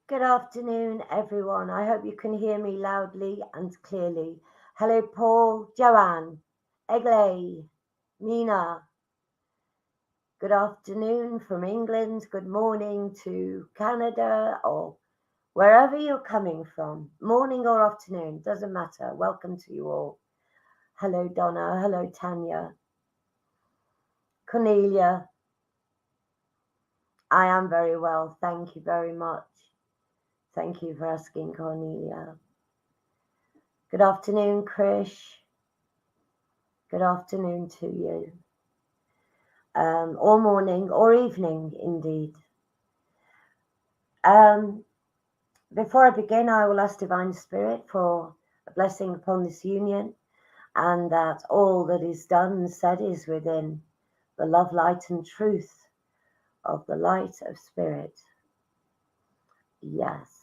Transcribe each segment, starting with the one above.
Good afternoon, everyone. I hope you can hear me loudly and clearly. Hello, Paul, Joanne, Egley, Nina. Good afternoon from England. Good morning to Canada or wherever you're coming from. Morning or afternoon, doesn't matter. Welcome to you all. Hello, Donna. Hello, Tanya. Cornelia. I am very well. Thank you very much. Thank you for asking, Cornelia. Good afternoon, Krish. Good afternoon to you. Or morning or evening, indeed. Before I begin, I will ask Divine Spirit for a blessing upon this union, and that all that is done and said is within the love, light, and truth of the light of Spirit. Yes.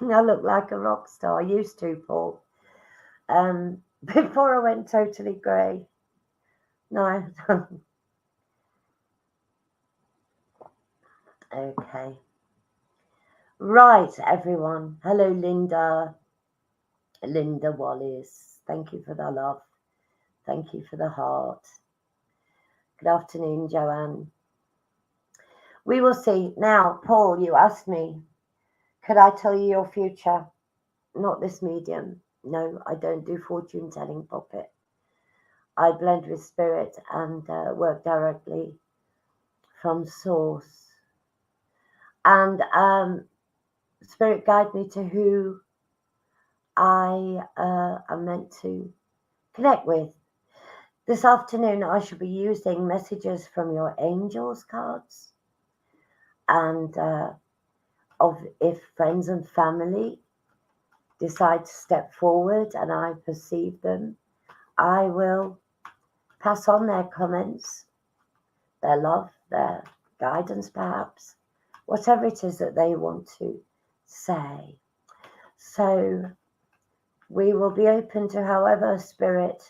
I look like a rock star. I used to, Paul. Before I went totally grey. No. Okay. Right, everyone. Hello, Linda. Linda Wallace. Thank you for the love. Thank you for the heart. Good afternoon, Joanne. We will see. Now, Paul, you asked me, could I tell you your future? Not this medium. No, I don't do fortune telling puppet. I blend with spirit and work directly from source. And spirit guide me to who I am meant to connect with. This afternoon, I shall be using messages from your angels cards, and of if friends and family decide to step forward and I perceive them, I will pass on their comments, their love, their guidance, perhaps, whatever it is that they want to say. So we will be open to however spirit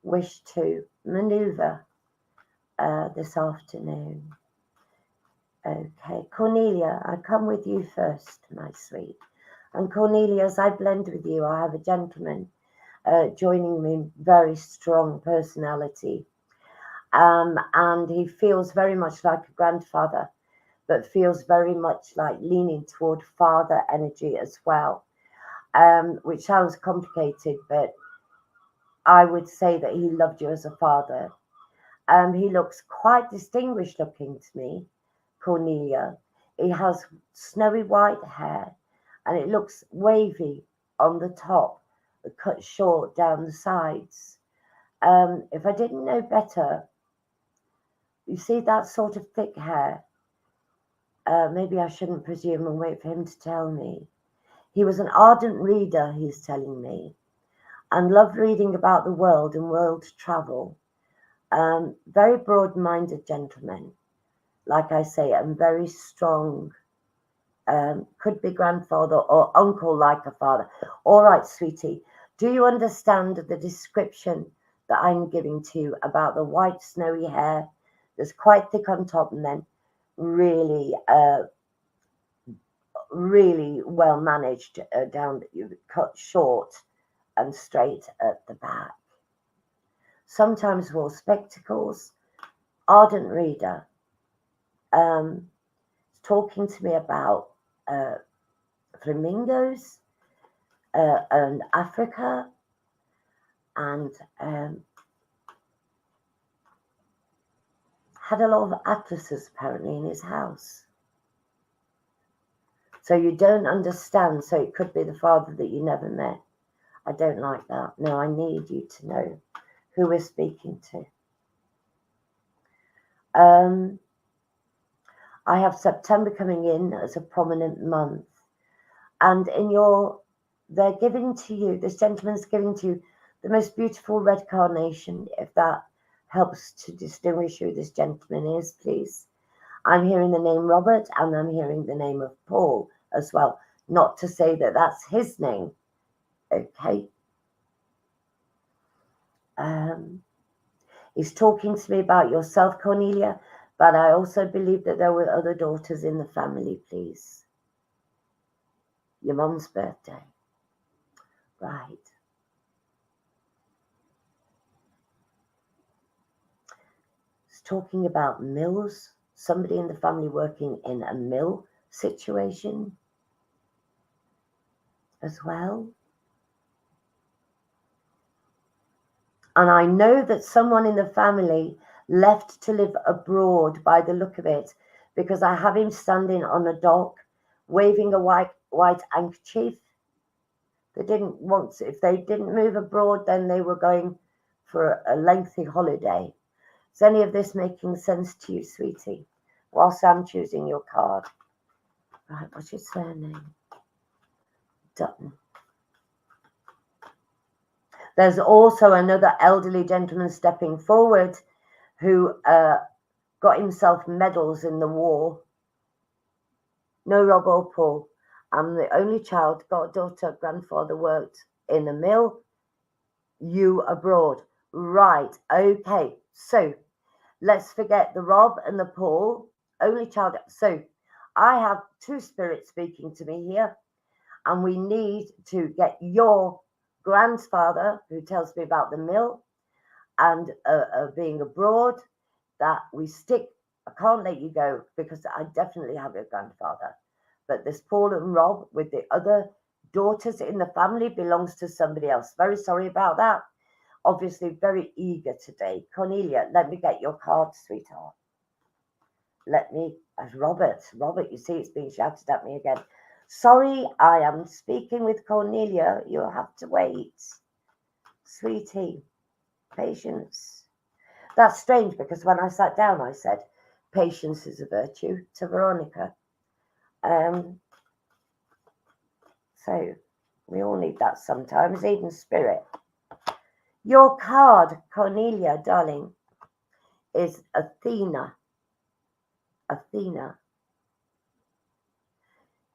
wish to maneuver this afternoon. Okay, Cornelia, I come with you first, my sweet. And Cornelia, as I blend with you, I have a gentleman joining me, very strong personality. And he feels very much like a grandfather, but feels very much like leaning toward father energy as well, which sounds complicated, but I would say that he loved you as a father. He looks quite distinguished looking to me, Cornelia. He has snowy white hair and it looks wavy on the top, cut short down the sides. If I didn't know better, you see that sort of thick hair. Maybe I shouldn't presume and wait for him to tell me. He was an ardent reader, he's telling me, and loved reading about the world and world travel. Very broad-minded gentleman, like I say, and very strong. Could be grandfather or uncle like a father. All right, sweetie, do you understand the description that I'm giving to you about the white snowy hair that's quite thick on top and then really, really well managed down, cut short and straight at the back? Sometimes wore spectacles, ardent reader, talking to me about flamingos and Africa, and had a lot of atlases apparently in his house. So you don't understand, so it could be the father that you never met. I don't like that. No, I need you to know who we're speaking to. I have September coming in as a prominent month. And they're giving to you, this gentleman's giving to you the most beautiful red carnation, if that helps to distinguish who this gentleman is, please. I'm hearing the name Robert and I'm hearing the name of Paul as well. Not to say that that's his name. Okay. He's talking to me about yourself, Cornelia, But I also believe that there were other daughters in the family, please. Your mum's birthday. Right. It's talking about mills. Somebody in the family working in a mill situation as well. And I know that someone in the family left to live abroad by the look of it, because I have him standing on a dock waving a white handkerchief. They didn't want to, if they didn't move abroad, then they were going for a lengthy holiday. Is any of this making sense to you, sweetie? Whilst I'm choosing your card. Right, what's your surname? Dutton. There's also another elderly gentleman stepping forward who got himself medals in the war. No, Rob or Paul. I'm the only child, got a daughter, grandfather worked in a mill. You abroad. Right, okay. So let's forget the Rob and the Paul. Only child. So I have two spirits speaking to me here, and we need to get your grandfather, who tells me about the mill and being abroad, that we stick. I can't let you go because I definitely have your grandfather. But this Paul and Rob with the other daughters in the family belongs to somebody else. Very sorry about that. Obviously very eager today. Cornelia, let me get your card, sweetheart. Let me, as Robert, you see it's being shouted at me again. Sorry, I am speaking with Cornelia. You'll have to wait. Sweetie, patience. That's strange because when I sat down, I said, patience is a virtue to Veronica. So we all need that sometimes, even spirit. Your card, Cornelia, darling, is Athena. Athena.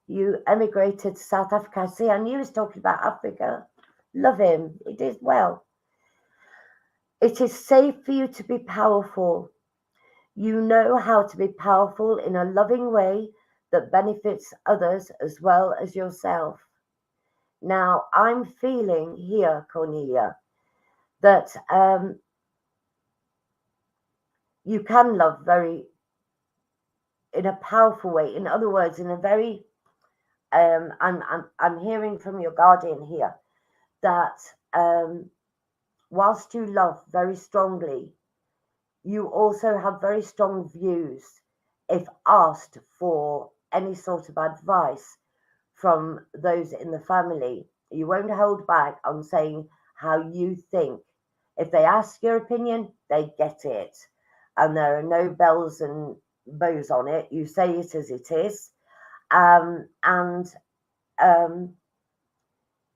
You emigrated to South Africa. See, I knew he was talking about Africa. Love him. He did well. It is safe for you to be powerful. You know how to be powerful in a loving way that benefits others as well as yourself. Now, I'm feeling here, Cornelia, that you can love very in a powerful way. In other words, in a very I'm hearing from your guardian here that whilst you love very strongly, you also have very strong views if asked for any sort of advice from those in the family. You won't hold back on saying how you think. If they ask your opinion, they get it. And there are no bells and bows on it. You say it as it is.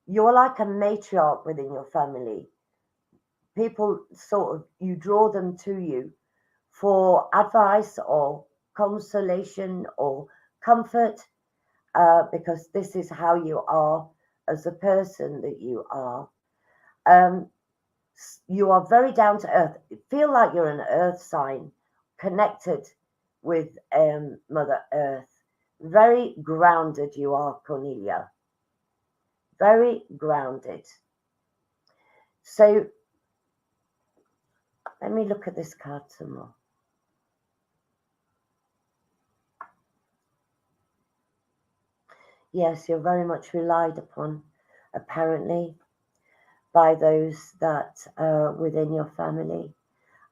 You're like a matriarch within your family. People sort of, you draw them to you for advice or consolation or comfort, because this is how you are as a person that you are. You are very down to earth. You feel like you're an earth sign connected with Mother Earth. Very grounded you are, Cornelia. Very grounded. So let me look at this card some more. Yes, you're very much relied upon, apparently, by those that are within your family.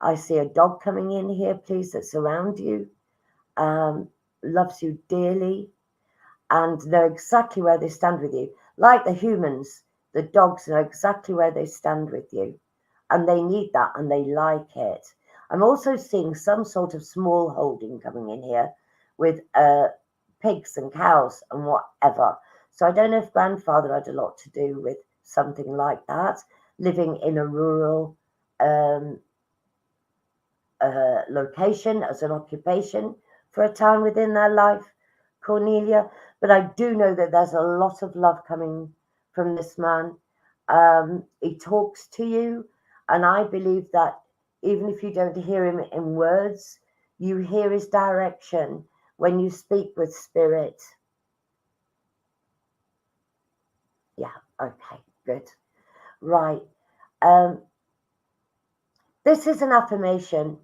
I see a dog coming in here, please, that's around you, loves you dearly, and know exactly where they stand with you. Like the humans, the dogs know exactly where they stand with you, and they need that and they like it. I'm also seeing some sort of small holding coming in here with pigs and cows and whatever. So I don't know if grandfather had a lot to do with something like that, living in a rural location as an occupation for a time within their life, Cornelia. But I do know that there's a lot of love coming from this man. He talks to you, and I believe that even if you don't hear him in words, You hear his direction when you speak with spirit. Yeah, okay, good. Right. This is an affirmation,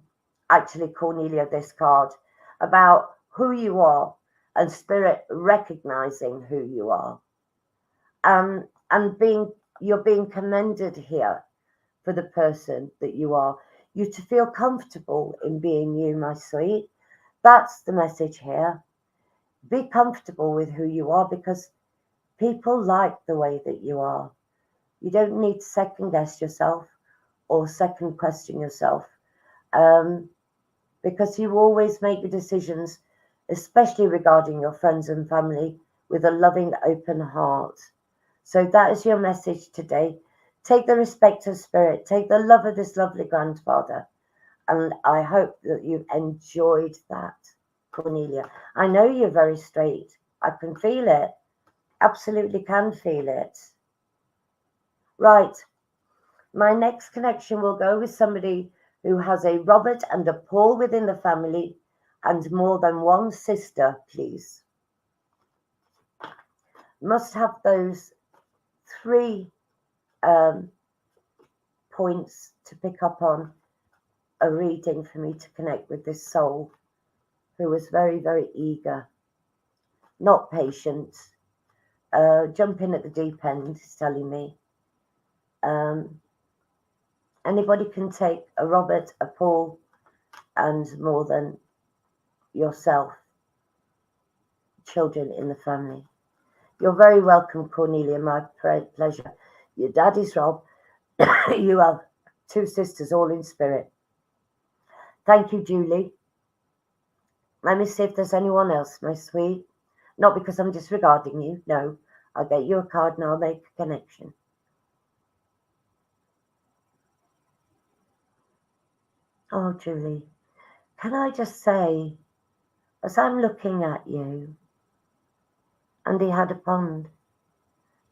actually, Cornelia, this card, about who you are and spirit recognizing who you are. And you're being commended here for the person that you are. You to feel comfortable in being you, my sweet. That's the message here. Be comfortable with who you are, because people like the way that you are. You don't need to second guess yourself or second question yourself, because you always make your decisions, especially regarding your friends and family, with a loving, open heart. So that is your message today. Take the respect of spirit, take the love of this lovely grandfather, and I hope that you enjoyed that, Cornelia. I know you're very straight. I can feel it. Absolutely can feel it. Right. My next connection will go with somebody who has a Robert and a Paul within the family and more than one sister, please. Must have those three points to pick up on a reading for me to connect with this soul who was very, very eager, not patient, jumping at the deep end, is telling me. Anybody can take a Robert, a Paul, and more than yourself, children in the family. You're very welcome, Cornelia, my pleasure. Your daddy's Rob. You have two sisters, all in spirit. Thank you, Julie. Let me see if there's anyone else, my sweet. Not because I'm disregarding you. No, I'll get you a card and I'll make a connection. Oh, Julie, can I just say, as I'm looking at you, and he had a pond.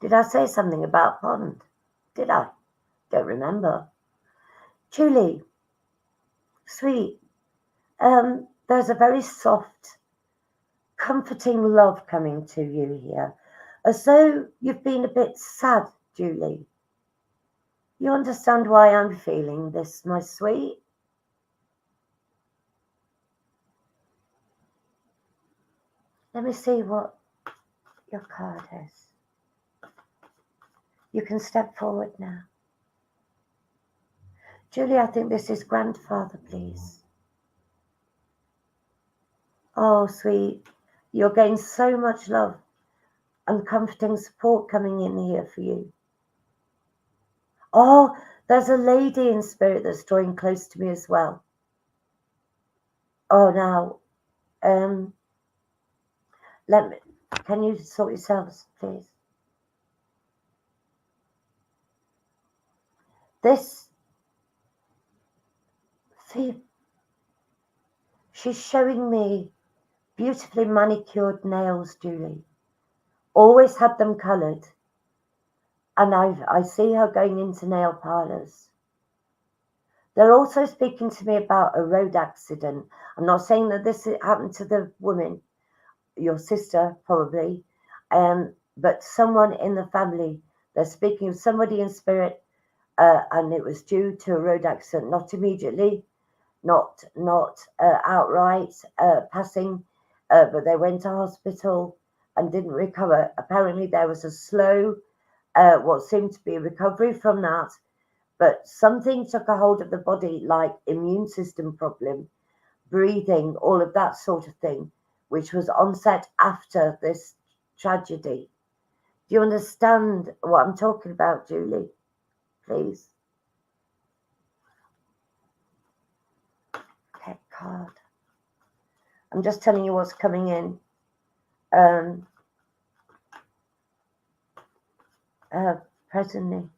Did I say something about pond? Did I? Don't remember. Julie, sweet, there's a very soft, comforting love coming to you here, as though you've been a bit sad, Julie. You understand why I'm feeling this, my sweet? Let me see what your card is. You can step forward now. Julie, I think this is grandfather, please. Oh, sweet, you're getting so much love and comforting support coming in here for you. Oh, there's a lady in spirit that's drawing close to me as well. Oh, now, can you sort yourselves, please? She's showing me beautifully manicured nails, Julie. Always had them coloured. And I see her going into nail parlours. They're also speaking to me about a road accident. I'm not saying that this happened to the woman, your sister probably, but someone in the family. They're speaking of somebody in spirit, and it was due to a road accident, not immediately, not outright passing, but they went to hospital and didn't recover. Apparently there was a slow, what seemed to be a recovery from that, but something took a hold of the body, like immune system problem, breathing, all of that sort of thing, which was onset after this tragedy. Do you understand what I'm talking about, Julie? Please. Okay, card. I'm just telling you what's coming in. Presently.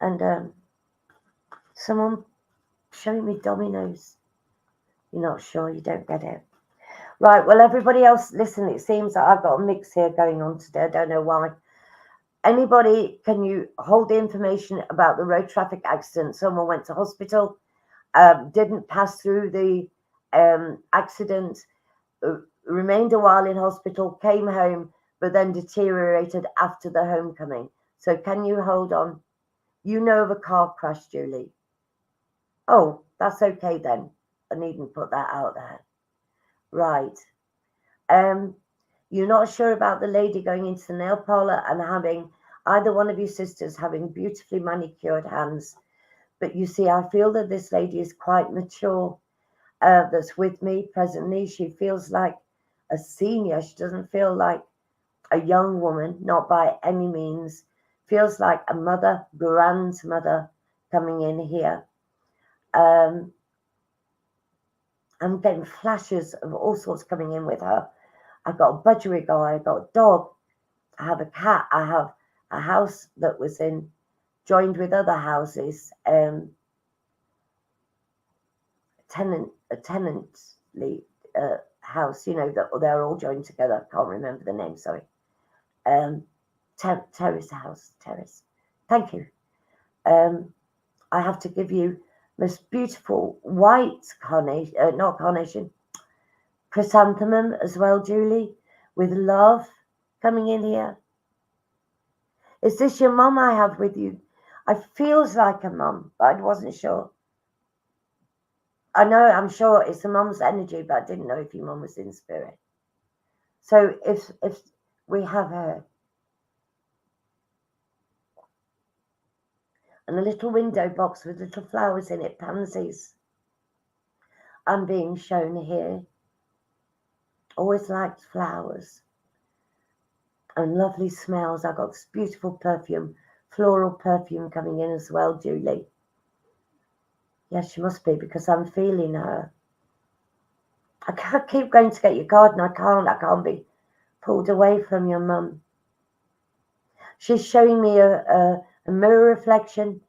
And someone showing me dominoes. You're not sure, you don't get it. Right, well, everybody else, listen, it seems that I've got a mix here going on today. I don't know why. Anybody, can you hold the information about the road traffic accident? Someone went to hospital didn't pass through the accident, remained a while in hospital, came home, but then deteriorated after the homecoming. So can you hold on? You know of a car crash, Julie. Oh, that's okay then. I needn't put that out there. Right. You're not sure about the lady going into the nail parlor and having either one of your sisters having beautifully manicured hands. But you see, I feel that this lady is quite mature. That's with me presently. She feels like a senior. She doesn't feel like a young woman, not by any means. Feels like a mother, grandmother coming in here. I'm getting flashes of all sorts coming in with her. I've got a budgerigar, I've got a dog, I have a cat, I have a house that was joined with other houses, tenantly house, that they're all joined together. I can't remember the name, sorry. Terrace house, terrace. Thank you. I have to give you most beautiful white carnation, not carnation, chrysanthemum as well, Julie, with love coming in here. Is this your mum I have with you? I feels like a mum, but I wasn't sure. I know, I'm sure it's a mum's energy, but I didn't know if your mum was in spirit. So if we have her. And a little window box with little flowers in it, pansies. I'm being shown here. Always liked flowers. And lovely smells. I got this beautiful perfume, floral perfume coming in as well, Julie. Yes, she must be, because I'm feeling her. I can't keep going to get your card, and I can't be pulled away from your mum. She's showing me a mirror reflection,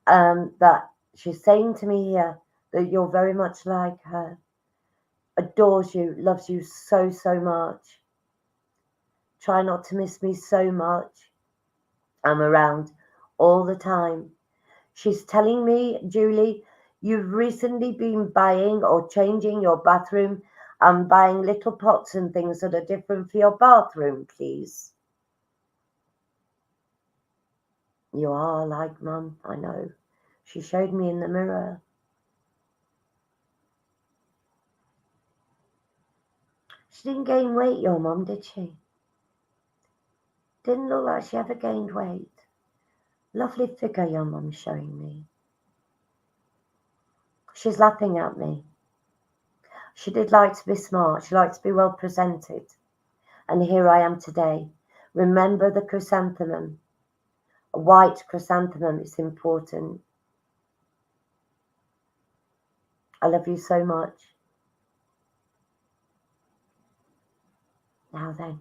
that she's saying to me here that you're very much like her. Adores you, loves you so, so much. Try not to miss me so much. I'm around all the time. She's telling me, Julie, you've recently been buying or changing your bathroom and buying little pots and things that are different for your bathroom, please. You are like Mum, I know. She showed me in the mirror. She didn't gain weight, your Mum, did she? Didn't look like she ever gained weight. Lovely figure your Mum's showing me. She's laughing at me. She did like to be smart. She liked to be well presented. And here I am today. Remember the chrysanthemum. A white chrysanthemum is important. I love you so much. Now then.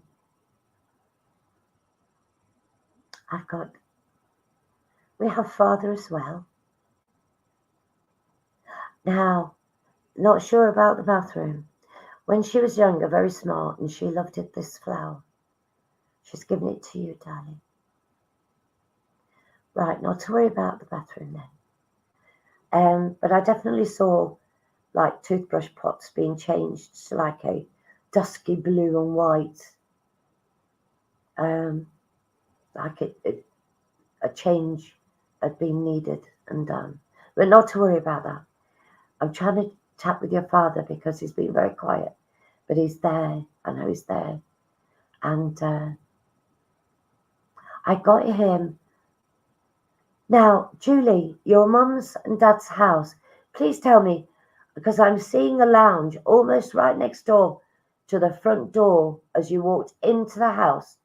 We have Father as well. Now, not sure about the bathroom. When she was younger, very smart, and she loved it, this flower. She's given it to you, darling. Right, not to worry about the bathroom then. But I definitely saw like toothbrush pots being changed to like a dusky blue and white. Like a change had been needed and done. But not to worry about that. I'm trying to chat with your father because he's been very quiet. But he's there. I know he's there. And I got him. Now, Julie, your mum's and dad's house. Please tell me, because I'm seeing a lounge almost right next door to the front door as you walked into the house.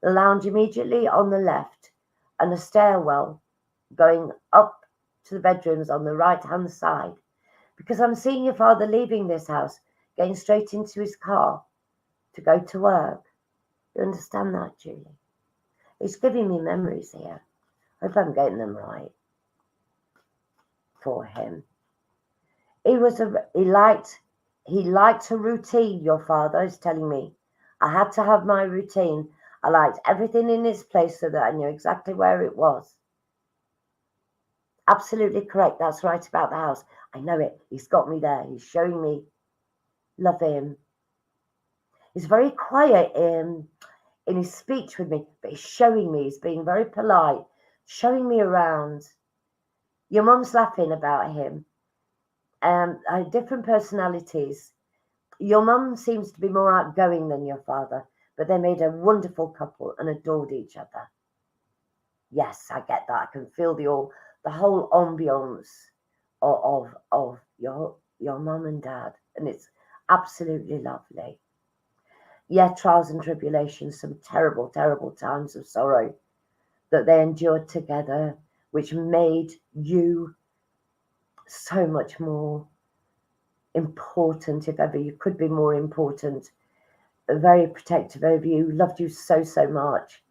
The lounge immediately on the left and a stairwell going up to the bedrooms on the right-hand side. Because I'm seeing your father leaving this house, getting straight into his car to go to work. You understand that, Julie? It's giving me memories here. I hope I'm getting them right for him. He liked a routine, your father is telling me. I had to have my routine. I liked everything in its place so that I knew exactly where it was. Absolutely correct. That's right about the house. I know it. He's got me there. He's showing me. Love him. He's very quiet in his speech with me, but he's showing me. He's being very polite, showing me around. Your mum's laughing about him. Different personalities. Your mum seems to be more outgoing than your father, but they made a wonderful couple and adored each other. Yes, I get that. I can feel the whole ambience of your mum and dad, and it's absolutely lovely. Yeah, trials and tribulations, some terrible, terrible times of sorrow that they endured together, which made you so much more important, if ever you could be more important. Very protective over you, loved you so, so much.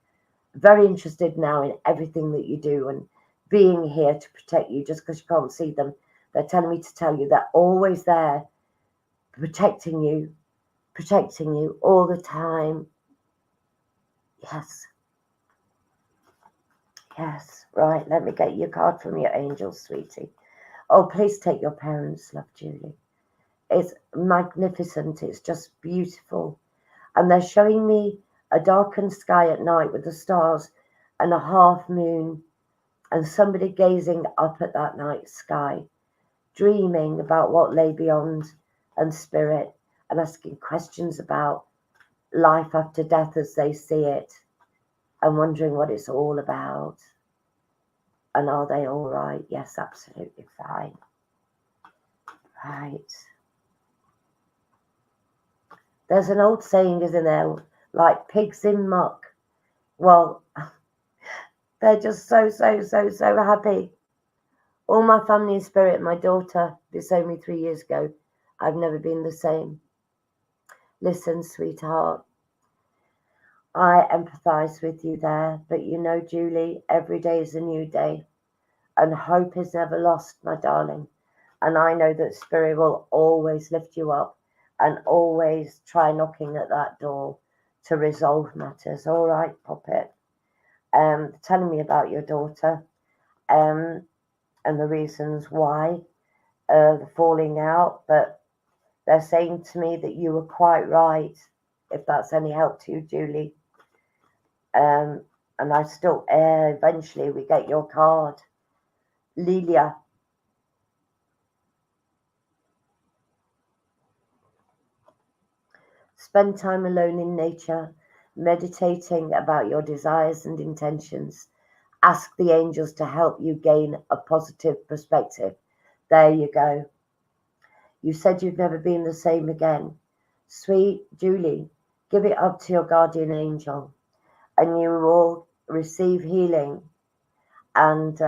Very interested now in everything that you do and being here to protect you just because you can't see them. They're telling me to tell you they're always there, protecting you all the time. Yes. Yes. Right. Let me get your card from your angels, sweetie. Oh, please take your parents, love, Julie. It's magnificent. It's just beautiful. And they're showing me a darkened sky at night with the stars and a half moon and somebody gazing up at that night sky, dreaming about what lay beyond and spirit, and asking questions about life after death as they see it, and wondering what it's all about. And are they all right? Yes, absolutely fine. Right. There's an old saying, isn't there? Like pigs in muck. Well, they're just so, so, so, so happy. All my family in spirit, my daughter disowned me 3 years ago. I've never been the same. Listen, sweetheart, I empathise with you there, but you know, Julie, every day is a new day, and hope is never lost, my darling. And I know that spirit will always lift you up and always try knocking at that door to resolve matters. All right, Puppet. Telling me about your daughter, and the reasons why the falling out, but they're saying to me that you were quite right, if that's any help to you, Julie. And I still, eventually we get your card. Lilia. Spend time alone in nature, meditating about your desires and intentions. Ask the angels to help you gain a positive perspective. There you go. You said you've never been the same again. Sweet Julie, give it up to your guardian angel, and you will receive healing and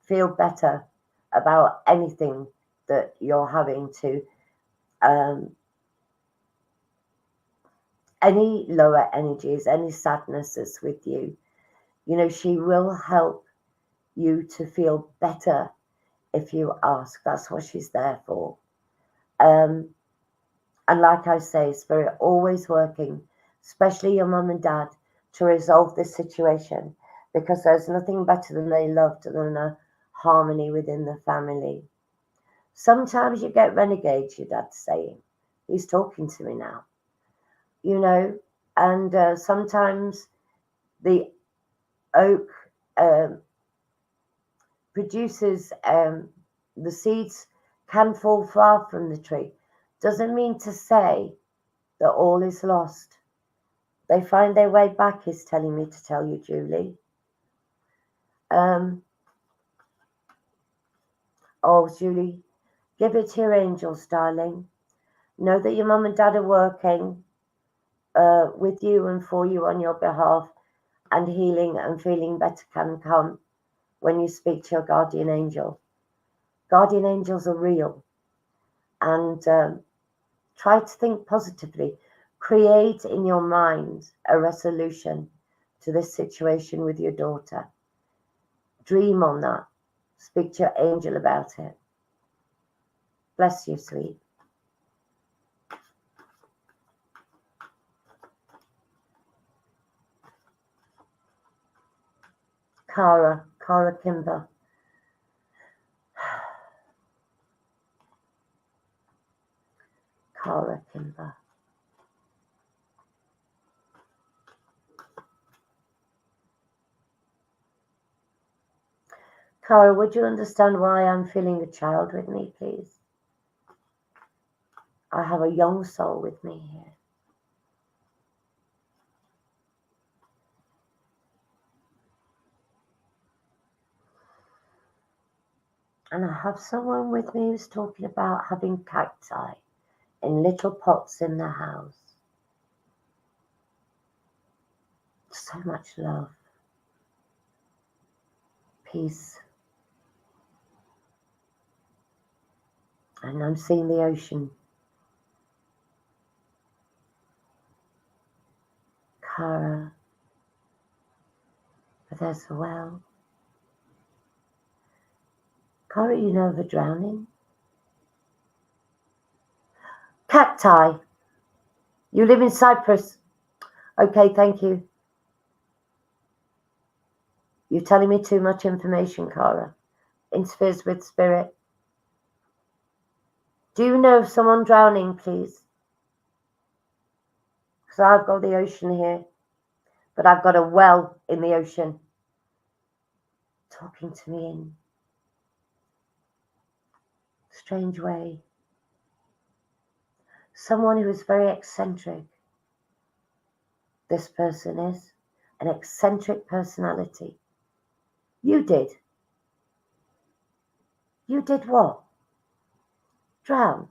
feel better about anything that you're having to, any lower energies, any sadness that's with you. You know, she will help you to feel better if you ask. That's what she's there for. And like I say, Spirit always working, especially your mum and dad, to resolve this situation, because there's nothing better than they loved than a harmony within the family. Sometimes you get renegades, your dad's saying. He's talking to me now. You know, and sometimes the oak produces, the seeds can fall far from the tree. Doesn't mean to say that all is lost. They find their way back, is telling me to tell you, Julie. Oh, Julie, give it to your angels, darling. Know that your mum and dad are working with you and for you on your behalf, and healing and feeling better can come when you speak to your guardian angel. Guardian angels are real, and try to think positively. Create in your mind a resolution to this situation with your daughter. Dream on that. Speak to your angel about it. Bless you, sweet. Cara Kimber. Kara Kimber. Kara, would you understand why I'm feeling a child with me, please? I have a young soul with me here. And I have someone with me who's talking about having cacti in little pots in the house. So much love, peace. And I'm seeing the ocean. Kara. But there's a well. Kara, you know of a drowning? Cacti. You live in Cyprus. Okay, thank you. You're telling me too much information, Kara. Interferes with spirit. Do you know of someone drowning, please? Because I've got the ocean here, but I've got a well in the ocean talking to me in a strange way. Someone who is very eccentric. This person is an eccentric personality. You did. You did what? Drown.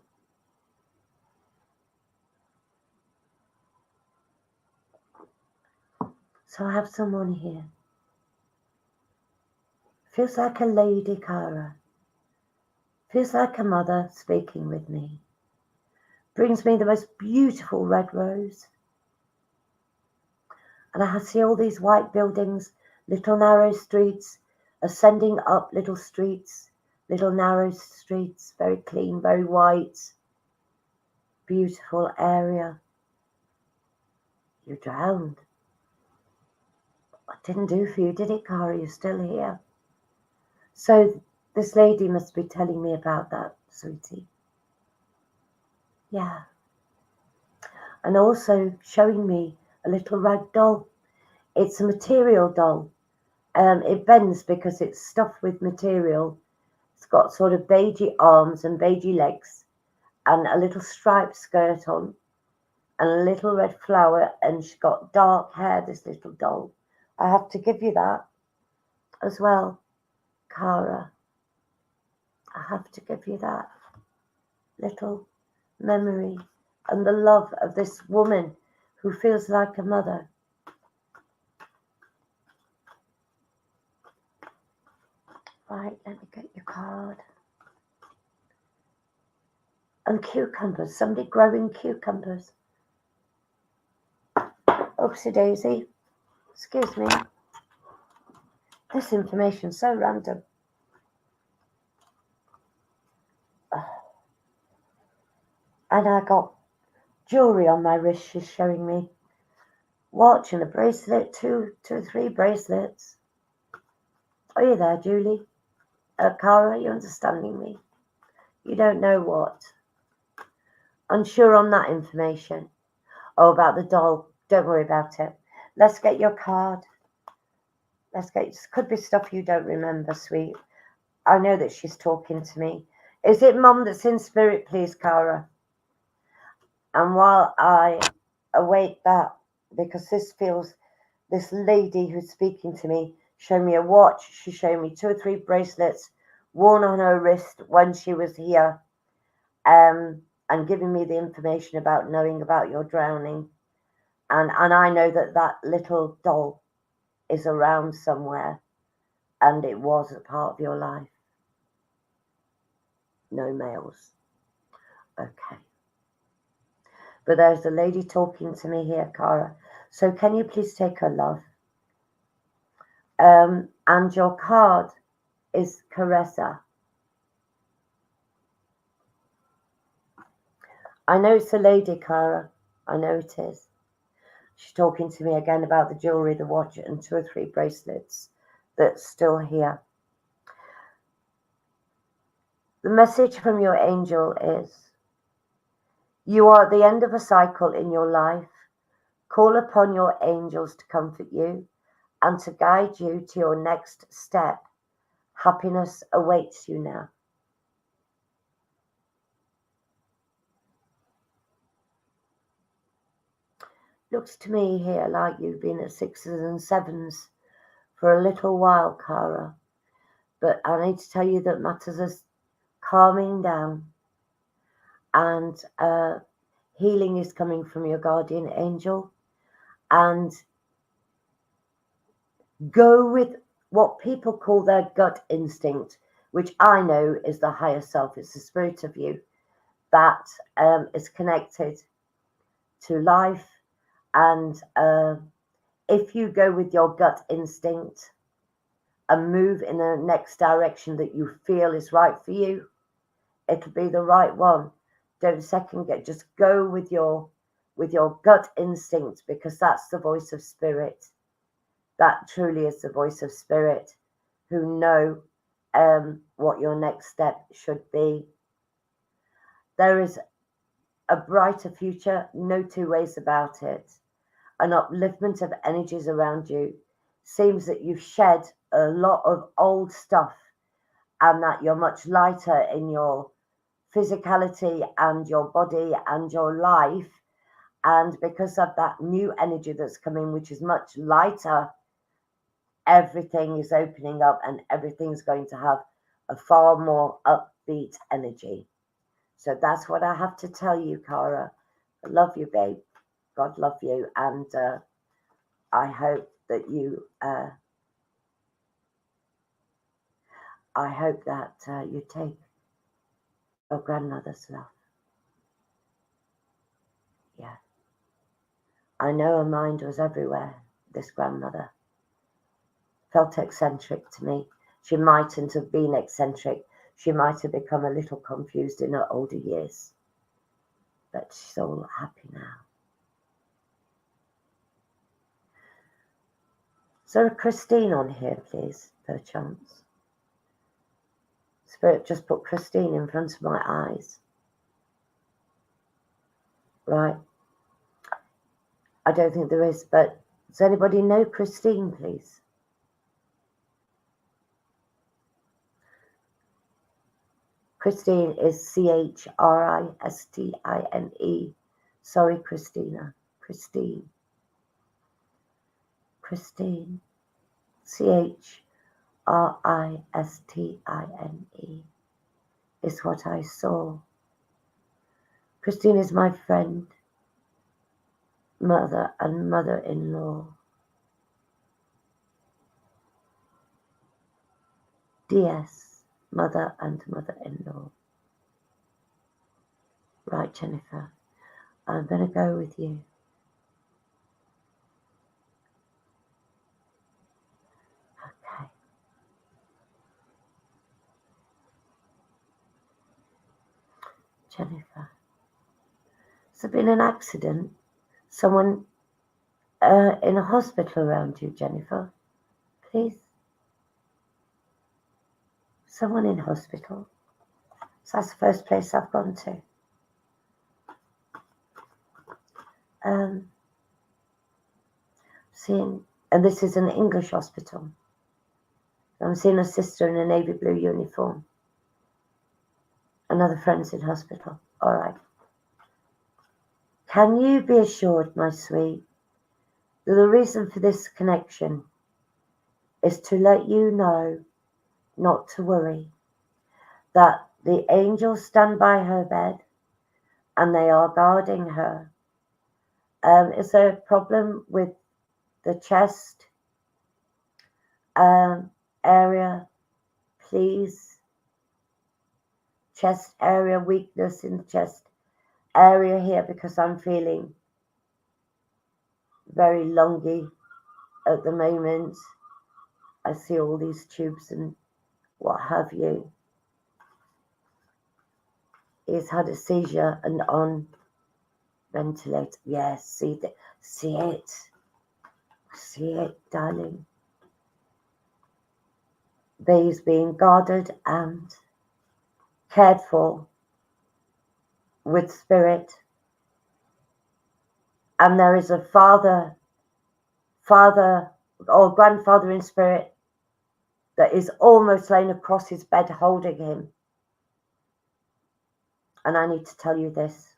So I have someone here. Feels like a lady, Kara. Feels like a mother speaking with me. Brings me the most beautiful red rose. And I see all these white buildings, little narrow streets, ascending up little streets, little narrow streets, very clean, very white. Beautiful area. You drowned. What didn't do for you, did it, Kara? You're still here. So this lady must be telling me about that, sweetie. Yeah. And also showing me a little rag doll. It's a material doll. It bends because it's stuffed with material. It's got sort of beigey arms and beigey legs and a little striped skirt on and a little red flower, and she's got dark hair, this little doll. I have to give you that as well, Kara. I have to give you that little memory and the love of this woman who feels like a mother. Right, let me get your card. And cucumbers, somebody growing cucumbers. Oopsie daisy, excuse me. This information's so random. And I got jewellery on my wrist, she's showing me. Watch and a bracelet, two or three bracelets. Are you there, Julie? Kara, you understanding me? You don't know what? Unsure on that information. Oh, about the doll. Don't worry about it. Let's get your card. Could be stuff you don't remember, sweet. I know that she's talking to me. Is it Mum that's in spirit, please, Kara? And while I await that, because this lady who's speaking to me showed me a watch. She showed me 2 or 3 bracelets worn on her wrist when she was here, and giving me the information about knowing about your drowning. And I know that little doll is around somewhere, and it was a part of your life. No males. Okay. But there's a lady talking to me here, Kara. So can you please take her love? And your card is Caressa. I know it's a lady, Kara. I know it is. She's talking to me again about the jewellery, the watch, and 2 or 3 bracelets that's still here. The message from your angel is, You are at the end of a cycle in your life. Call upon your angels to comfort you and to guide you to your next step. Happiness awaits you now. Looks to me here like you've been at 6s and 7s for a little while, Cara. But I need to tell you that matters are calming down, and healing is coming from your guardian angel. And go with what people call their gut instinct, which I know is the higher self. It's the spirit of you that is connected to life. And if you go with your gut instinct and move in the next direction that you feel is right for you, it'll be the right one. Don't second guess. Just go with your gut instinct, because that's the voice of spirit. That truly is the voice of spirit, who know what your next step should be. There is a brighter future, no two ways about it. An upliftment of energies around you. Seems that you've shed a lot of old stuff, and that you're much lighter in your physicality and your body and your life. And because of that new energy that's coming, which is much lighter, everything is opening up and everything's going to have a far more upbeat energy. So that's what I have to tell you, Cara. I love you, babe. God love you. And I hope that you you take your grandmother's love. Yeah. I know her mind was everywhere, this grandmother. Felt eccentric to me. She mightn't have been eccentric. She might have become a little confused in her older years. But she's all happy now. Is there a Christine on here, please, perchance? Spirit just put Christine in front of my eyes. Right. I don't think there is, but does anybody know Christine, please? Christine is Chrisistine. Sorry, Christina. Christine. Christine. Christine is what I saw. Christine is my friend, mother and mother-in-law. DS, mother and mother-in-law. Right, Jennifer, I'm going to go with you. Okay. Jennifer, has there been an accident? Someone in a hospital around you, Jennifer? Please? Someone in hospital? So that's the first place I've gone to. Seeing, and this is an English hospital. I'm seeing a sister in a navy blue uniform. Another friend's in hospital. All right. Can you be assured, my sweet, that the reason for this connection is to let you know not to worry, that the angels stand by her bed and they are guarding her. Is there a problem with the chest area, please? Chest area, weakness in the chest area here, because I'm feeling very lungy at the moment. I see all these tubes and what have you. He's had a seizure and on ventilator. Yes, see it, darling. He's being guarded and cared for with spirit. And there is a father or grandfather in spirit that is almost laying across his bed holding him. And I need to tell you this,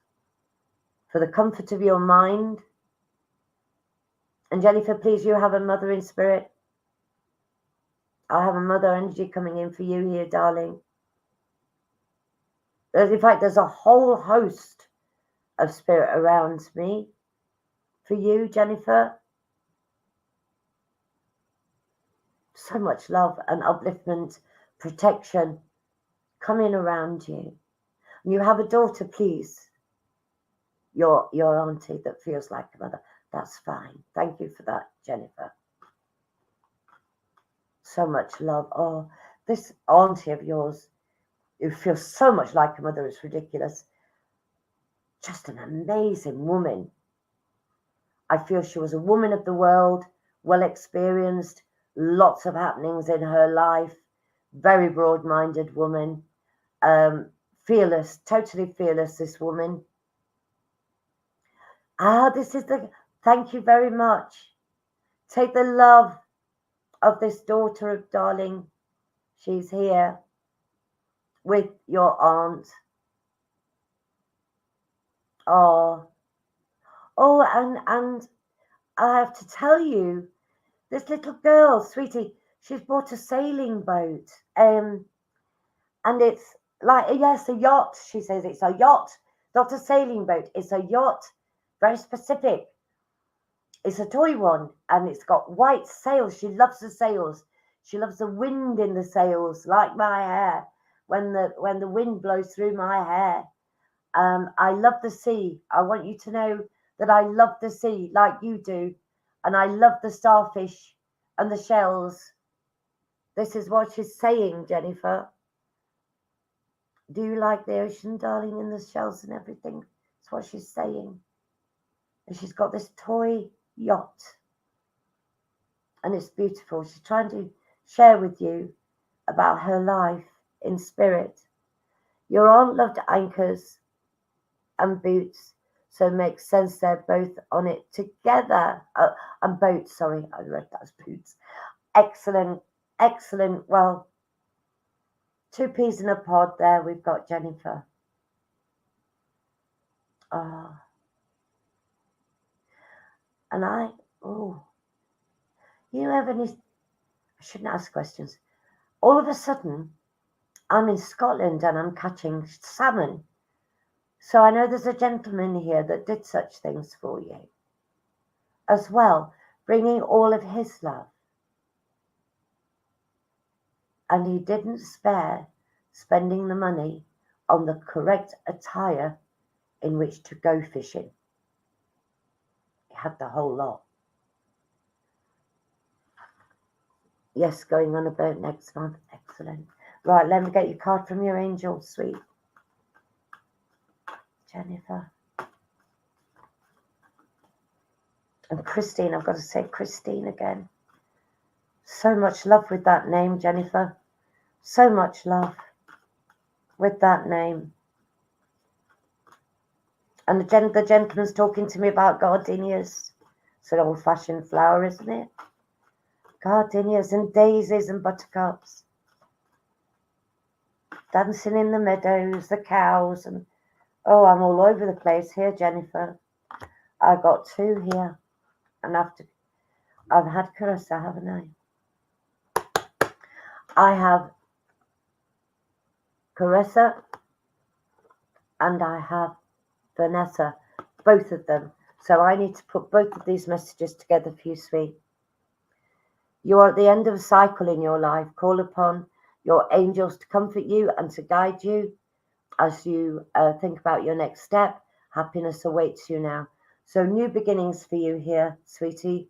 for the comfort of your mind. And Jennifer, please, you have a mother in spirit. I have a mother energy coming in for you here, darling. In fact, there's a whole host of spirit around me for you, Jennifer. So much love and upliftment, protection coming around you. And you have a daughter, please. Your auntie that feels like a mother. That's fine. Thank you for that, Jennifer. So much love. Oh, this auntie of yours who feels so much like a mother is ridiculous. Just an amazing woman. I feel she was a woman of the world, well experienced, lots of happenings in her life, very broad-minded woman, fearless, totally fearless, this woman. This is thank you very much. Take the love of this daughter of darling. She's here with your aunt. Oh, and I have to tell you, this little girl, sweetie, she's bought a sailing boat. And it's like, yes, a yacht. She says it's a yacht, not a sailing boat. It's a yacht, very specific. It's a toy one, and it's got white sails. She loves the sails. She loves the wind in the sails, like my hair. When the wind blows through my hair. I love the sea. I want you to know that I love the sea like you do. And I love the starfish and the shells. This is what she's saying, Jennifer. Do you like the ocean, darling, and the shells and everything? That's what she's saying. And she's got this toy yacht. And it's beautiful. She's trying to share with you about her life in spirit. Your aunt loved anchors and boots, so it makes sense they're both on it together. And boats, sorry, I read that as boots. Excellent, excellent. Well, 2 peas in a pod there we've got, Jennifer. And you have any, I shouldn't ask questions. All of a sudden, I'm in Scotland and I'm catching salmon. So I know there's a gentleman here that did such things for you as well, bringing all of his love. And he didn't spare spending the money on the correct attire in which to go fishing. He had the whole lot. Yes, going on a boat next month. Excellent. Right, let me get your card from your angel, sweet Jennifer. And Christine, I've got to say Christine again. So much love with that name, Jennifer. So much love with that name. And the gentleman's talking to me about gardenias. It's an old-fashioned flower, isn't it? Gardenias and daisies and buttercups. Dancing in the meadows, the cows, and oh, I'm all over the place here, Jennifer. I got 2 here. And I've had Carissa, haven't I? I have Carissa and I have Vanessa, both of them. So I need to put both of these messages together for you, sweet. You are at the end of a cycle in your life. Call upon your angels to comfort you and to guide you as you think about your next step. Happiness awaits you now. So new beginnings for you here, sweetie.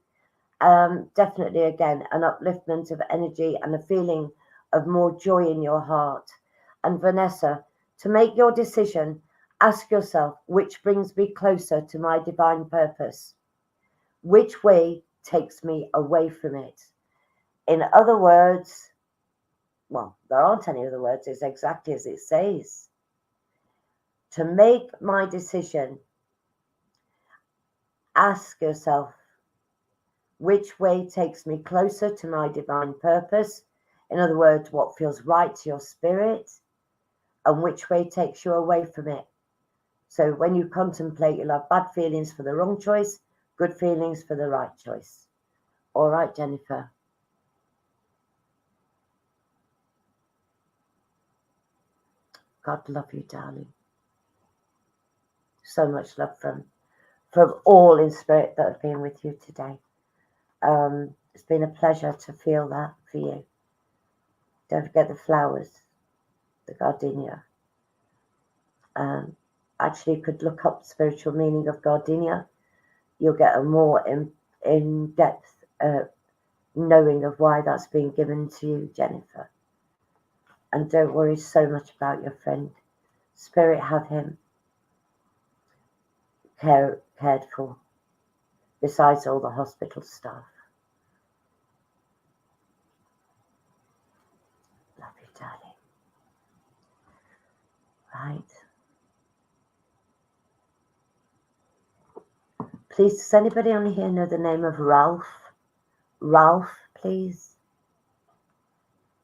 Definitely, again, an upliftment of energy and a feeling of more joy in your heart. And Vanessa, to make your decision, ask yourself, which brings me closer to my divine purpose? Which way takes me away from it? In other words, well, there aren't any other words, it's exactly as it says. To make my decision, ask yourself, which way takes me closer to my divine purpose? In other words, what feels right to your spirit, and which way takes you away from it? So when you contemplate, you'll have bad feelings for the wrong choice, good feelings for the right choice. All right, Jennifer. God love you, darling. So much love from all in spirit that have been with you today. It's been a pleasure to feel that for you. Don't forget the flowers, the gardenia. Actually, you could look up the spiritual meaning of gardenia. You'll get a more in-depth knowing of why that's been given to you, Jennifer. And don't worry so much about your friend. Spirit have him cared for, besides all the hospital staff. Love you, darling. Right. Please, does anybody on here know the name of Ralph? Ralph, please.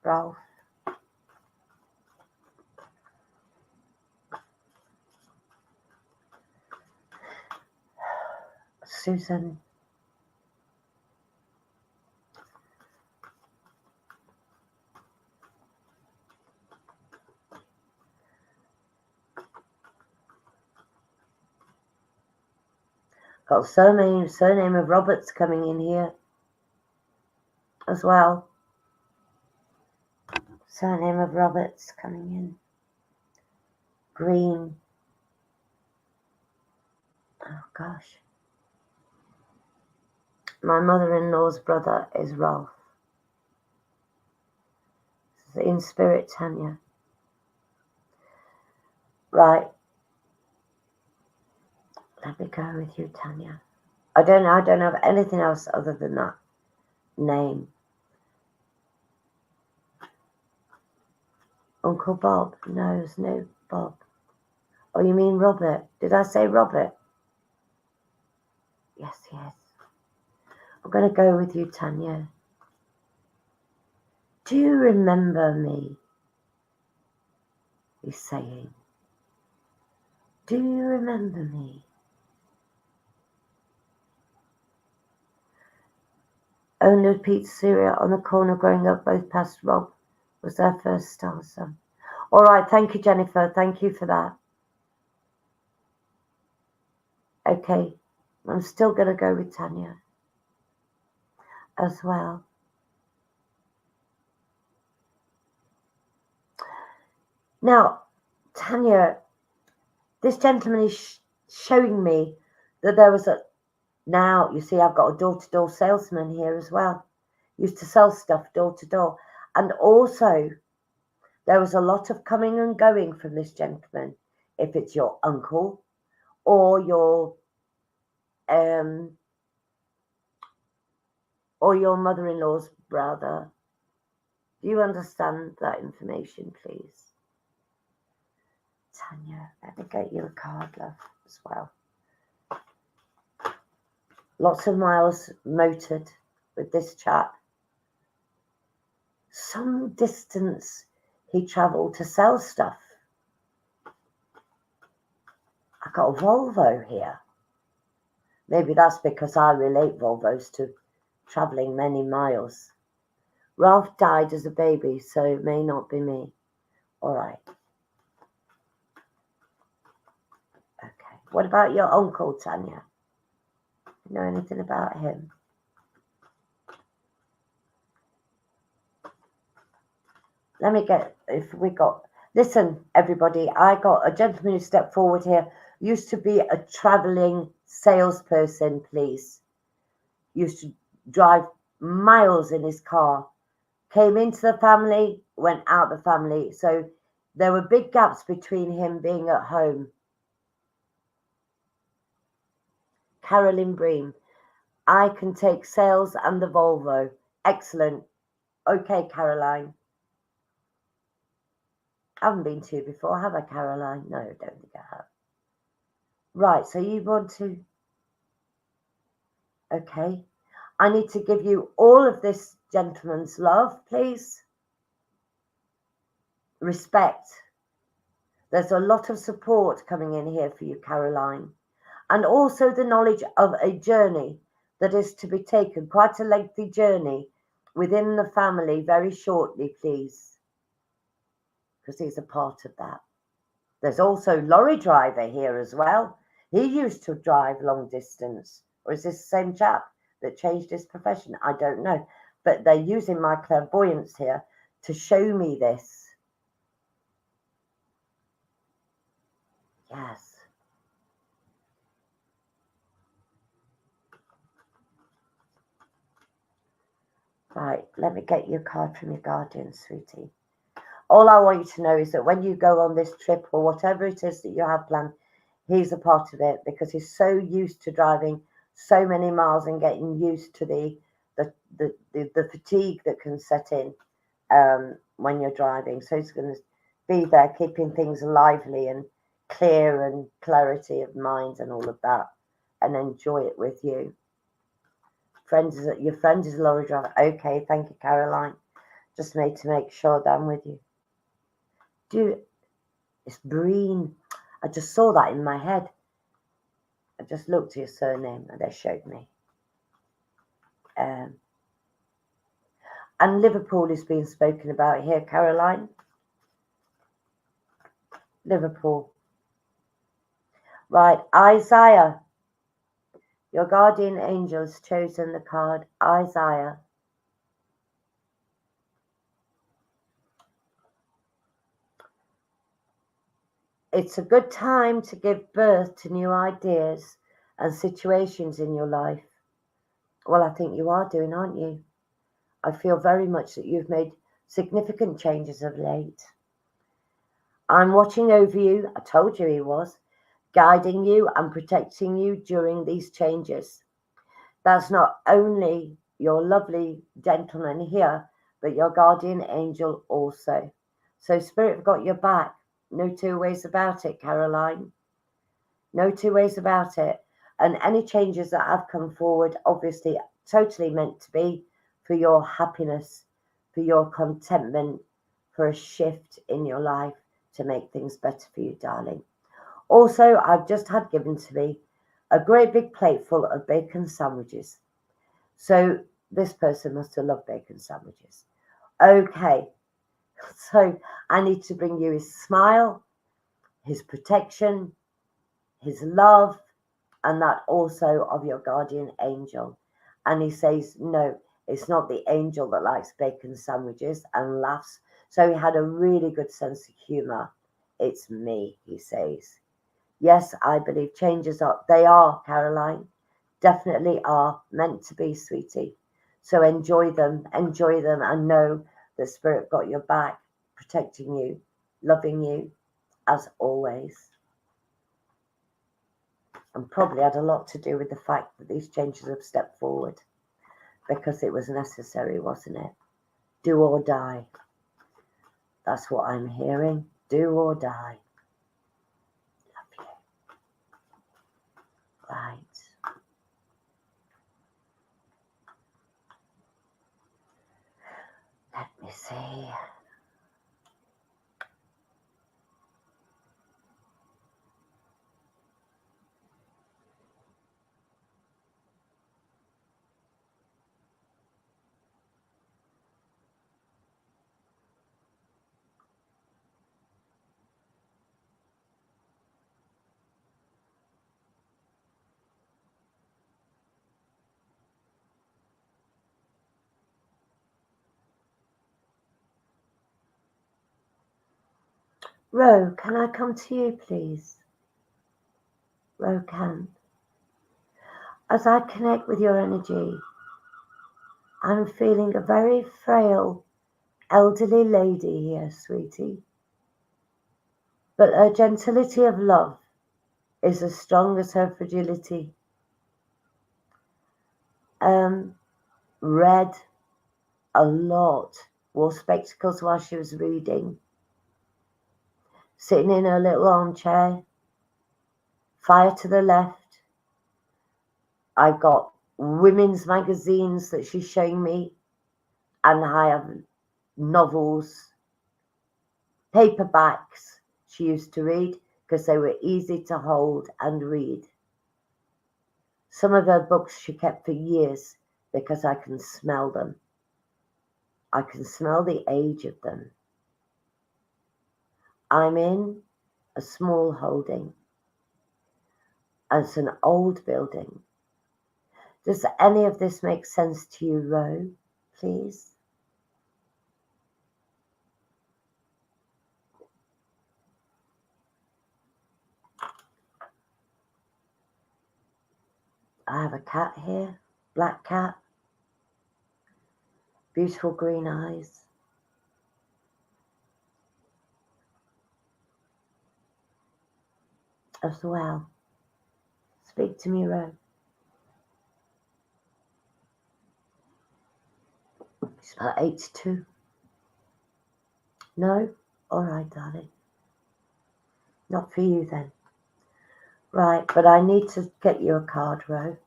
Ralph. Susan. Got surname of Roberts coming in here as well. Surname of Roberts coming in. Green. Oh gosh. My mother-in-law's brother is Ralph. In spirit, Tanya. Right. Let me go with you, Tanya. I don't have anything else other than that name. Uncle Bob. No, there's no Bob. Oh, you mean Robert? Did I say Robert? Yes. I'm going to go with you, Tanya. Do you remember me? He's saying. Do you remember me? Owner of pizzeria on the corner growing up both past Rob was their first star son. All right, thank you, Jennifer. Thank you for that. Okay, I'm still going to go with Tanya as well. Now, Tanya, this gentleman is showing me that there was now, you see, I've got a door-to-door salesman here as well. Used to sell stuff door-to-door. And also, there was a lot of coming and going from this gentleman. If it's your uncle or your mother-in-law's brother. Do you understand that information, please? Tanya, let me get you a card, love, as well. Lots of miles motored with this chap. Some distance he travelled to sell stuff. I got a Volvo here. Maybe that's because I relate Volvos to travelling many miles. Ralph died as a baby, so it may not be me. All right. Okay. What about your uncle, Tanya? You know anything about him? Let me get, if we got, listen, everybody, I got a gentleman who stepped forward here, used to be a travelling salesperson, please. Used to drive miles in his car. Came into the family, went out the family. So there were big gaps between him being at home. Carolyn Bream. I can take sales and the Volvo. Excellent. Okay, Caroline. I haven't been to you before, have I, Caroline? No, I don't think I have. Right, so you want to... Okay. I need to give you all of this gentleman's love, please. Respect. There's a lot of support coming in here for you, Caroline. And also the knowledge of a journey that is to be taken, quite a lengthy journey within the family very shortly, please. Because he's a part of that. There's also lorry driver here as well. He used to drive long distance. Or is this the same chap that changed his profession? I don't know. But they're using my clairvoyance here to show me this. Yes. Right, let me get your card from your guardian, sweetie. All I want you to know is that when you go on this trip or whatever it is that you have planned, he's a part of it because he's so used to driving so many miles and getting used to the fatigue that can set in when you're driving. So he's going to be there keeping things lively and clear and clarity of mind and all of that and enjoy it with you. Your friend is a lorry driver. Okay, thank you, Caroline. Just made to make sure that I'm with you. It's Breen. I just saw that in my head. I just looked at your surname and they showed me. And Liverpool is being spoken about here, Caroline. Liverpool. Right, Isaiah. Your guardian angel has chosen the card Isaiah. It's a good time to give birth to new ideas and situations in your life. Well, I think you are doing, aren't you? I feel very much that you've made significant changes of late. I'm watching over you. I told you he was, guiding you and protecting you during these changes. That's not only your lovely gentleman here, but your guardian angel also. So Spirit have got your back. No two ways about it, Caroline. No two ways about it. And any changes that have come forward, obviously, totally meant to be for your happiness, for your contentment, for a shift in your life to make things better for you, darling. Also, I've just had given to me a great big plate full of bacon sandwiches. So this person must have loved bacon sandwiches. Okay, so I need to bring you his smile, his protection, his love, and that also of your guardian angel. And he says, no, it's not the angel that likes bacon sandwiches and laughs. So he had a really good sense of humor. It's me, he says. Yes, I believe changes they are, Caroline, definitely are meant to be, sweetie. So enjoy them, and know that Spirit got your back, protecting you, loving you, as always. And probably had a lot to do with the fact that these changes have stepped forward because it was necessary, wasn't it? Do or die. That's what I'm hearing. Do or die. Love you. Right. Let me see. Ro, can I come to you, please? Ro can. As I connect with your energy, I'm feeling a very frail, elderly lady here, sweetie. But her gentility of love is as strong as her fragility. Read a lot, wore spectacles while she was reading, sitting in her little armchair, fire to the left. I got women's magazines that she's showing me, and I have novels, paperbacks she used to read because they were easy to hold and read. Some of her books she kept for years because I can smell them. I can smell the age of them. I'm in a small holding. It's an old building. Does any of this make sense to you, Ro, please? I have a cat here, black cat, beautiful green eyes. As well. Speak to me, Ro. It's about 82. No? All right, darling. Not for you then. Right, but I need to get you a card, Ro.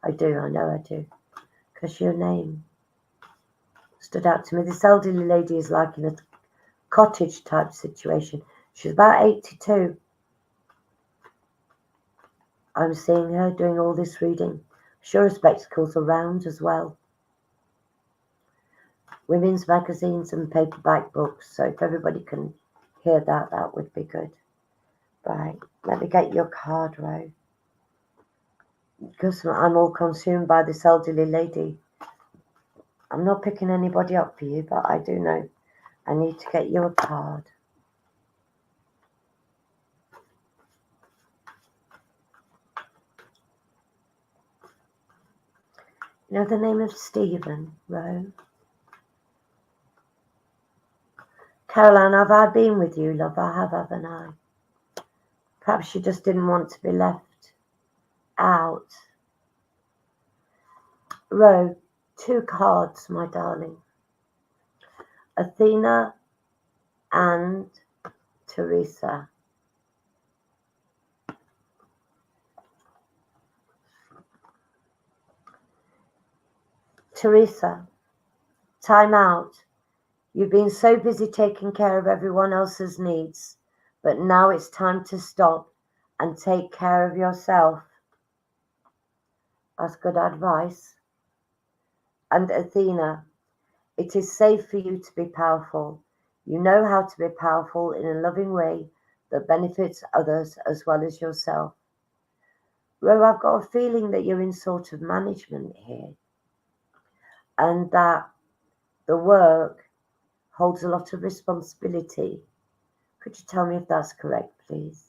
I do, I know I do. Because your name stood out to me. This elderly lady is like in a cottage type situation. She's about 82. I'm seeing her doing all this reading. Sure, her spectacles are round as well. Women's magazines and paperback books. So if everybody can hear that, that would be good. Right, let me get your card, Ro. Because I'm all consumed by this elderly lady. I'm not picking anybody up for you, but I do know I need to get you a card. You know the name of Stephen, Ro? Caroline, have I been with you, love? I have, haven't I? Perhaps you just didn't want to be left out. Ro, 2 cards, my darling. Athena and Teresa. Teresa, time out. You've been so busy taking care of everyone else's needs, but now it's time to stop and take care of yourself. That's good advice. And Athena, it is safe for you to be powerful. You know how to be powerful in a loving way that benefits others as well as yourself. Ro, I've got a feeling that you're in sort of management here, and that the work holds a lot of responsibility. Could you tell me if that's correct, please?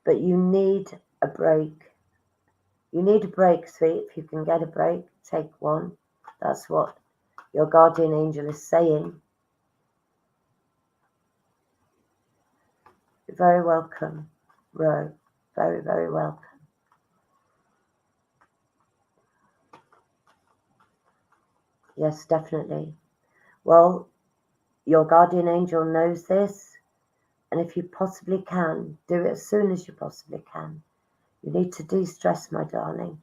But you need a break. You need a break, sweet. If you can get a break, take one. That's what your guardian angel is saying. You're very welcome, Ro. Very, very welcome. Yes, definitely. Well, your guardian angel knows this, and if you possibly can, do it as soon as you possibly can. You need to de-stress, my darling.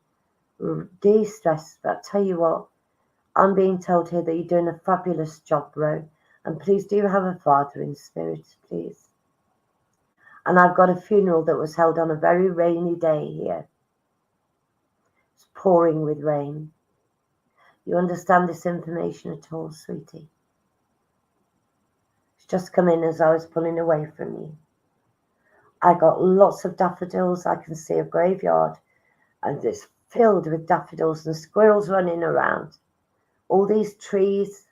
De-stress. But I'll tell you what, I'm being told here that you're doing a fabulous job, Ro. And please do have a father in spirit, please. And I've got a funeral that was held on a very rainy day here. It's pouring with rain. You understand this information at all, sweetie? It's just come in as I was pulling away from you. I got lots of daffodils. I can see a graveyard, and it's filled with daffodils and squirrels running around. All these trees.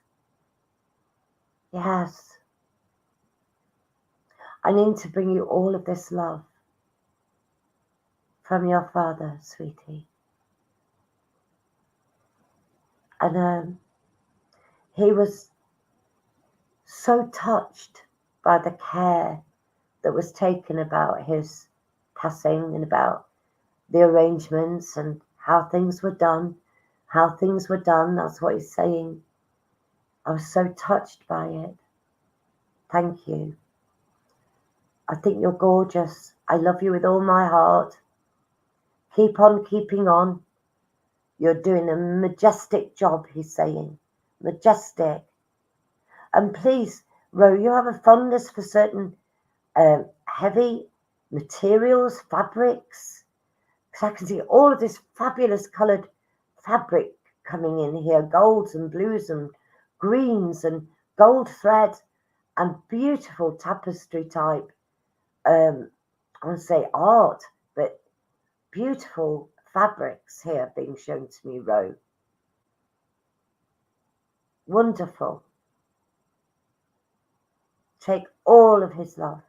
Yes. I need to bring you all of this love from your father, sweetie. And he was so touched by the care that was taken about his passing and about the arrangements and how things were done. That's what he's saying. I was so touched by it. Thank you. I think you're gorgeous. I love you with all my heart. Keep on keeping on. You're doing a majestic job, he's saying. Majestic. And please, Ro, you have a fondness for certain heavy materials, fabrics. Because I can see all of this fabulous coloured fabric coming in here, golds and blues and greens and gold thread and beautiful tapestry type. I want to say art, but beautiful fabrics here being shown to me, Ro. Wonderful. Take all of his love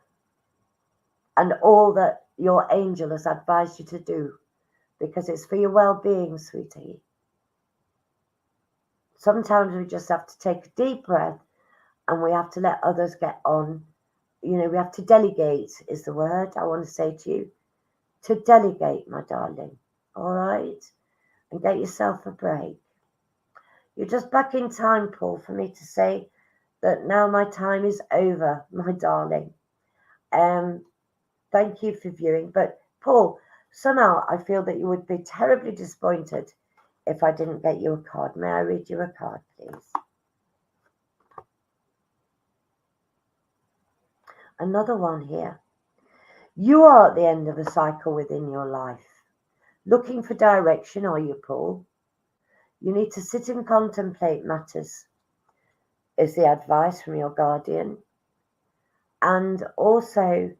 and all that your angel has advised you to do, because it's for your well-being, sweetie. Sometimes we just have to take a deep breath and we have to let others get on. You know, we have to delegate is the word I want to say to you. To delegate, my darling. All right? And get yourself a break. You're just back in time, Paul, for me to say that now my time is over, my darling. Thank you for viewing. But, Paul, somehow I feel that you would be terribly disappointed if I didn't get you a card. May I read you a card, please? Another one here. You are at the end of a cycle within your life. Looking for direction, are you, Paul? You need to sit and contemplate matters, is the advice from your guardian. And also,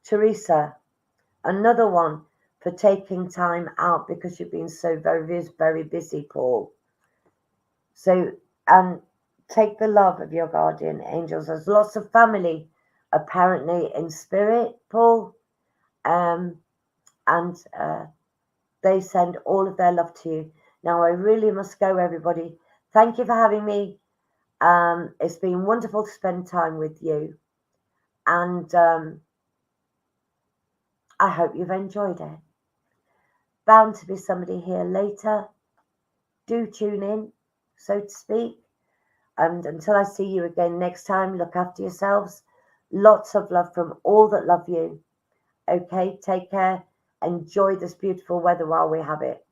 Teresa, another one for taking time out because you've been so very, very busy, Paul. So, and take the love of your guardian angels. There's lots of family apparently in spirit, Paul. They send all of their love to you. Now, I really must go, everybody. Thank you for having me. It's been wonderful to spend time with you. And I hope you've enjoyed it. Bound to be somebody here later. Do tune in, so to speak. And until I see you again next time, look after yourselves. Lots of love from all that love you. Okay, take care. Enjoy this beautiful weather while we have it.